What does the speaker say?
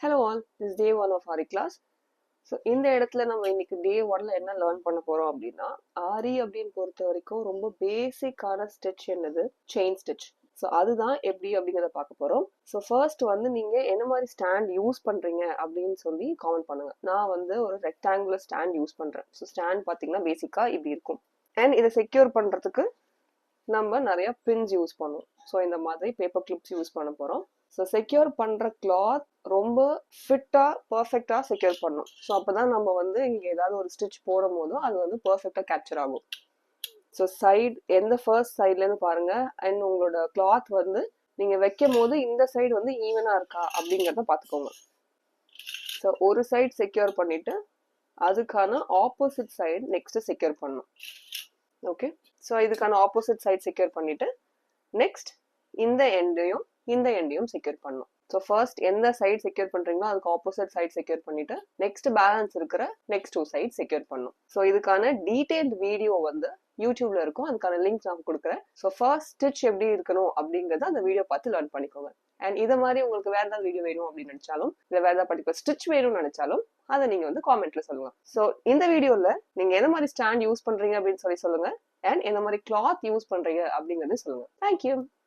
Hello all, this is day 1 of Ari class. So இந்த இடத்துல நம்ம இன்னைக்கு டே 1ல என்ன லேர்ன் பண்ண போறோம் அப்படின்னா, ஆரி அப்படின்னு பொறுத்த வரைக்கும் ரொம்ப பேசிக்கான ஸ்டிச் என்னது, செயின் ஸ்டிச். ஸோ அதுதான் எப்படி அப்படிங்கிறத பார்க்க போறோம். ஸோ ஃபர்ஸ்ட் வந்து நீங்க என்ன மாதிரி ஸ்டாண்ட் யூஸ் பண்றீங்க அப்படின்னு சொல்லி காமெண்ட் பண்ணுங்க. நான் வந்து ஒரு ரெக்டாங்குலர் ஸ்டாண்ட் யூஸ் பண்றேன். ஸோ ஸ்டாண்ட் பார்த்தீங்கன்னா பேசிக்கா இப்படி இருக்கும். அண்ட் இதை செக்யூர் பண்றதுக்கு நம்ம நிறைய பின்ஸ் யூஸ் பண்ணுவோம். ஸோ இந்த மாதிரி பேப்பர் கிளிப்ஸ் யூஸ் பண்ண போறோம். ஸோ செக்யூர் பண்ற கிளாத் ரொம்ப ஃபிட்டா பர்ஃபெக்டா செக்யூர் பண்ணும். ஸோ அப்பதான் நம்ம வந்து இங்க ஏதாவது ஒரு ஸ்டிச் போடும் போதும் அது வந்து பர்ஃபெக்டா கேப்சர் ஆகும். ஸோ சைடு எந்த ஃபர்ஸ்ட் சைட்ல இருந்து பாருங்க. அண்ட் உங்களோட கிளாத் வந்து நீங்க வைக்கும் போது இந்த சைடு வந்து ஈவனா இருக்கா அப்படிங்கிறத பாத்துக்கோங்க. ஸோ ஒரு சைடு செக்யூர் பண்ணிட்டு அதுக்கான ஆப்போசிட் சைடு நெக்ஸ்ட் செக்யூர் பண்ணணும். ஓகே, ஸோ இதுக்கான ஆப்போசிட் சைடு செக்யூர் பண்ணிட்டு நெக்ஸ்ட் இந்த எண்டையும் செக்யூர் பண்ணணும். ஸோ ஃபர்ஸ்ட் எந்த சைடு செக்யூர் பண்றீங்களோ அதுக்கு ஆப்போசிட் சைடு செக்யூர் பண்ணிட்டு நெக்ஸ்ட் பேலன்ஸ் இருக்கிற நெக்ஸ்ட் 2 சைடு செக்யூர் பண்ணணும். ஸோ இதுக்கான டீடைல்டு வீடியோ வந்து யூடியூப்ல இருக்கும். அதுக்கான லிங்க் நான் கொடுக்குறேன். ஸோ ஃபர்ஸ்ட் ஸ்டிச் எப்படி இருக்கணும் அப்படிங்கறத அந்த வீடியோ பார்த்து லேர்ன் பண்ணிக்கோங்க. அண்ட் இதை மாதிரி உங்களுக்கு வேற ஏதாவது வீடியோ வேணும் அப்படின்னு நினைச்சாலும் இல்ல வேற ஏதாவது பர்டிகுலர் ஸ்டிச் வேணும்னு நினைச்சாலும் அதை நீங்க வந்து காமெண்ட்ல சொல்லுங்க. ஸோ இந்த வீடியோல நீங்க எந்த மாதிரி ஸ்டாண்ட் யூஸ் பண்றீங்க அப்படின்னு சொல்லி சொல்லுங்க. அண்ட் எந்த மாதிரி கிளாத் யூஸ் பண்றீங்க அப்படிங்கறது சொல்லுங்க. தேங்க்யூ.